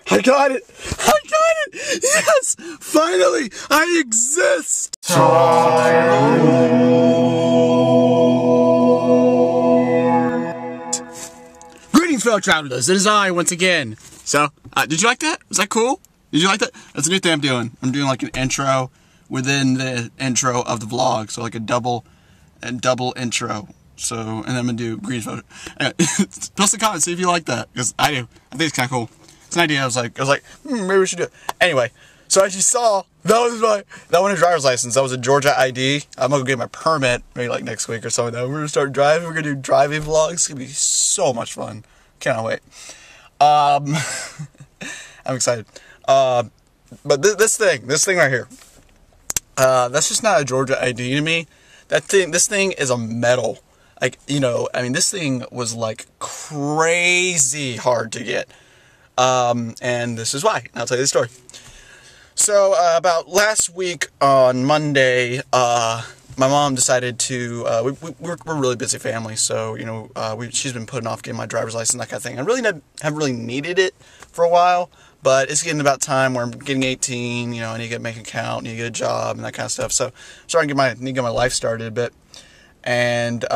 I got it! I got it! Yes! Finally! I exist! Greetings, fellow travelers. It is I once again. So, did you like that? Was that cool? Did you like that? That's a new thing I'm doing. I'm doing like an intro within the intro of the vlog. So like a double intro. So, and then I'm gonna do greetings, fellow. Anyway, post a comment, see if you like that. Because I do. I think it's kind of cool. It's an idea. I was like, maybe we should do it. Anyway, so as you saw, that wasn't a driver's license. That was a Georgia ID. I'm gonna go get my permit maybe like next week or something. We're gonna start driving. We're gonna do driving vlogs. It's gonna be so much fun. Cannot wait. I'm excited. But this thing right here, that's just not a Georgia ID to me. This thing is a medal. Like, you know, I mean, this thing was like crazy hard to get. And this is why. I'll tell you the story. So, about last week on Monday, my mom decided to, we're a really busy family, so, you know, she's been putting off getting my driver's license, that kind of thing. I really haven't really needed it for a while, but it's getting about time where I'm getting 18, you know, I need to get make an account, need to get a job, and that kind of stuff. So, I'm starting to need to get my life started a bit. And,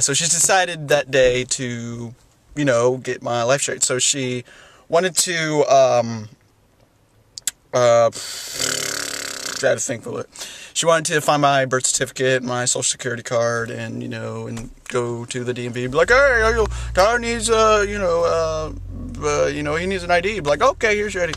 so she's decided that day to, you know, get my life straight. So she wanted to, try to think of it. She wanted to find my birth certificate, my social security card, and, you know, and go to the DMV, be like, hey, Tyler needs, he needs an ID. Be like, okay, here's your ID.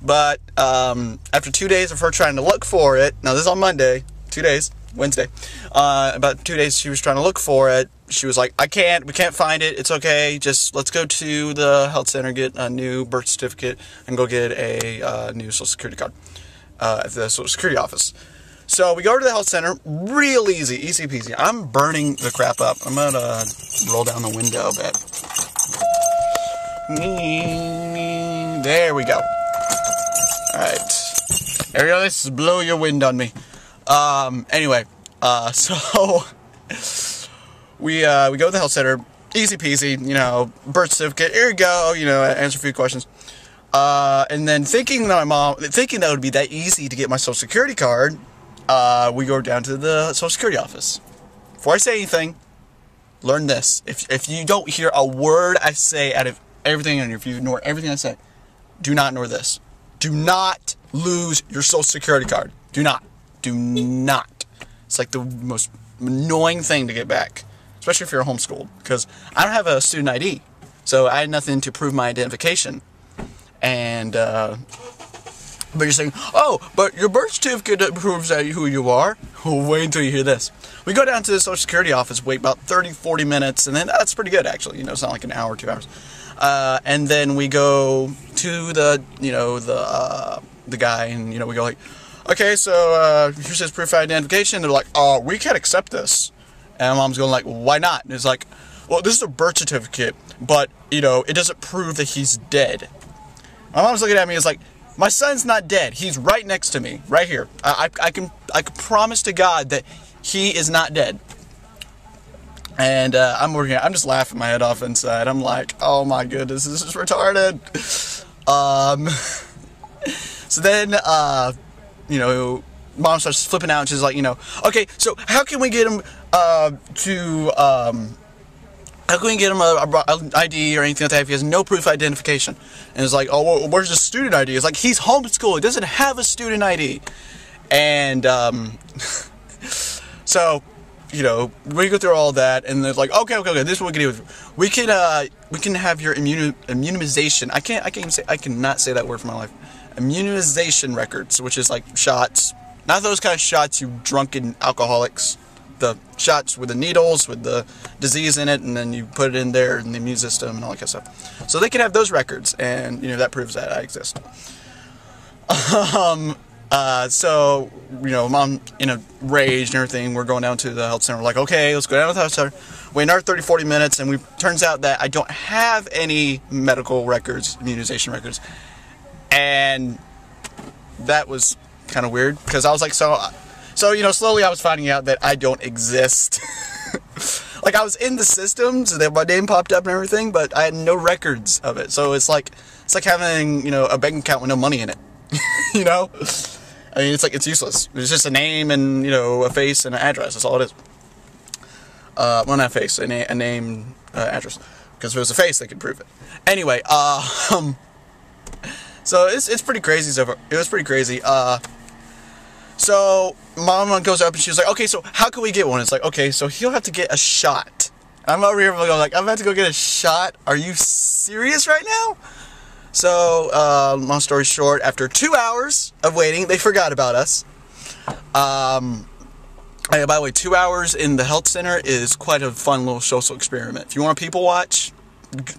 But, after 2 days of her trying to look for it, now this is on Monday, 2 days, Wednesday, about 2 days she was trying to look for it. She was like, we can't find it, it's okay, just let's go to the health center, get a new birth certificate, and go get a new social security card at the social security office. So we go to the health center, real easy peasy. I'm burning the crap up. I'm gonna roll down the window a bit. There we go. Alright. There we go, let's blow your wind on me. Anyway, so we go to the health center, easy peasy, you know, birth certificate, here you go, you know, answer a few questions. And then thinking that it would be that easy to get my social security card, we go down to the social security office. Before I say anything, learn this. If you don't hear a word I say out of everything, and if you ignore everything I say, do not ignore this. Do not lose your social security card. Do not. It's like the most annoying thing to get back, especially if you're homeschooled, because I don't have a student ID, so I had nothing to prove my identification. And but you're saying, oh, but your birth certificate proves that who you are. Well, wait until you hear this. We go down to the Social Security office, wait about 30-40 minutes, and then that's pretty good, actually. You know, it's not like an hour or 2 hours. And then we go to the, you know, the guy, and, you know, we go like, okay, so here's his proof of identification. They're like, we can't accept this. And Mom's going like, why not? And it's like, well, this is a birth certificate, but, you know, it doesn't prove that he's dead. My mom's looking at me, it's like, my son's not dead. He's right next to me, right here. I can promise to God that he is not dead. And I'm just laughing my head off inside. I'm like, oh my goodness, this is retarded. So then, you know, Mom starts flipping out, and she's like, you know, okay, so how can we get him how can we get him an ID or anything like that if he has no proof of identification? And it's like, oh, well, where's the student ID? It's like, he's homeschooled. He doesn't have a student ID. And, so, you know, we go through all that, and they're like, okay, this is what we can do. We can have your immunization. I cannot say that word for my life. Immunization records, which is like shots. Not those kind of shots, you drunken alcoholics. The shots with the needles, with the disease in it, and then you put it in there in the immune system and all that kind of stuff. So they can have those records, and, you know, that proves that I exist. So, you know, Mom in a rage and everything, we're going down to the health center. We're like, okay, let's go down to the health center. Wait another 30-40 minutes, and turns out that I don't have any medical records, immunization records. And that was kind of weird, because I was like, so, you know, slowly I was finding out that I don't exist. Like, I was in the system, so that my name popped up and everything, but I had no records of it. So it's like having, you know, a bank account with no money in it. You know? I mean, it's useless. It's just a name and, you know, a face and an address. That's all it is. Well, not a face, a name, address. Because if it was a face, they could prove it. Anyway, so it's pretty crazy so far. It was pretty crazy. So Mom goes up and she's like, okay, so how can we get one? It's like, okay, so he'll have to get a shot. I'm over here going like, I'm about to go get a shot? Are you serious right now? So, long story short, after 2 hours of waiting, they forgot about us. By the way, 2 hours in the health center is quite a fun little social experiment. If you want to people watch,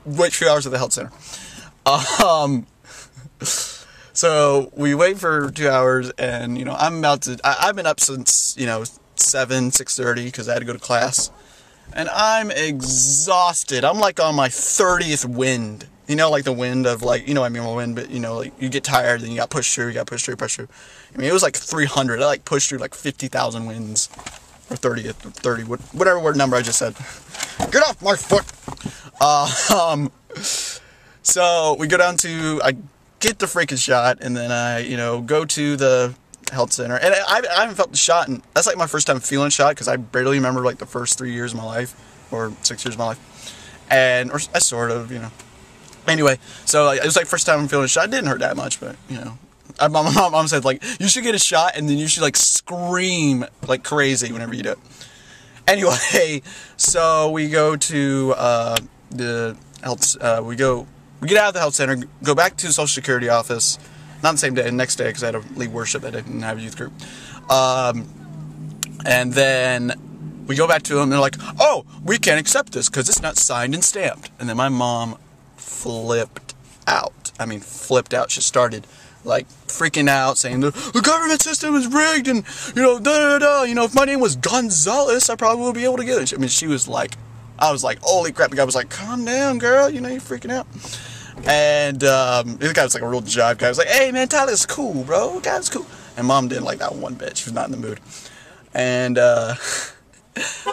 wait 2 hours at the health center. So we wait for 2 hours, and, you know, I've been up since, you know, 6:30, because I had to go to class. And I'm exhausted. I'm like on my 30th wind. You know, like the wind of, like, you know, I mean, wind, but, you know, like, you get tired, then you got pushed through, push through. I mean, it was like 300. I, like, pushed through, like, 50,000 winds. Or 30, whatever word number I just said. Get off my foot! So, we go down to, I get the freaking shot, and then I, you know, go to the health center. And I haven't felt the shot, and that's, like, my first time feeling shot, because I barely remember, like, the first 3 years of my life. Or 6 years of my life. And, or I sort of, you know. Anyway, so it was like first time I'm feeling a shot. It didn't hurt that much, but, you know. My mom said, like, you should get a shot and then you should, like, scream like crazy whenever you do it. Anyway, so we go to the health, we get out of the health center, go back to the Social Security office, not the same day, the next day, because I had to lead worship that day, didn't have a youth group. And then we go back to them, and they're like, oh, we can't accept this because it's not signed and stamped. And then my mom flipped out. I mean, flipped out. She started, like, freaking out, saying, the government system is rigged, and, you know, da-da-da, you know, if my name was Gonzalez, I probably would be able to get it. I mean, she was like, I was like, holy crap. The guy was like, calm down, girl, you know, you're freaking out. And, the guy was like a real jive guy. He was like, hey, man, Tyler's cool, bro. Tyler's cool. And Mom didn't like that one bit. She was not in the mood. And,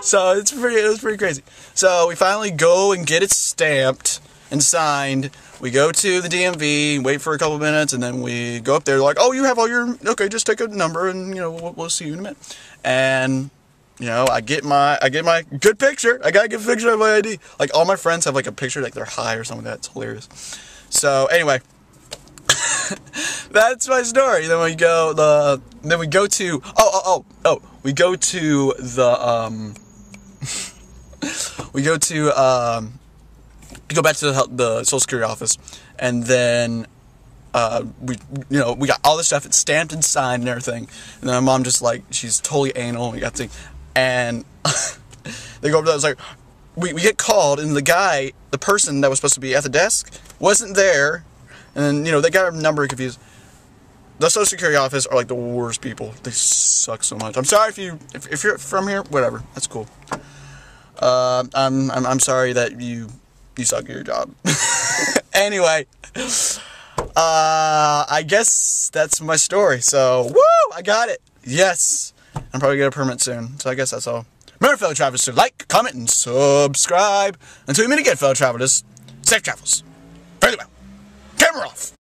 so it was pretty crazy. So we finally go and get it stamped and signed. We go to the DMV, wait for a couple minutes, and then we go up there. They're like, oh, you have all your, okay, just take a number, and, you know, we'll see you in a minute. And, you know, I get my good picture. I got a good picture of my ID. Like, all my friends have, like, a picture, like, they're high or something like that. It's hilarious. So, anyway, that's my story. Then we go, we go to go back to the Social Security office, and then we got all this stuff. It's stamped and signed and everything. And then my mom just, like, she's totally anal. We got to, and they go over there. It's like we get called, and the person that was supposed to be at the desk wasn't there. And then, you know, they got our number confused. The Social Security office are, like, the worst people. They suck so much. I'm sorry if you're from here. Whatever, that's cool. I'm sorry that you suck at your job. Anyway, I guess that's my story. So, woo! I got it. Yes. I'm probably gonna get a permit soon. So I guess that's all. Remember, fellow travelers, to like, comment, and subscribe. Until we meet again, fellow travelers, safe travels. Very well. Camera off.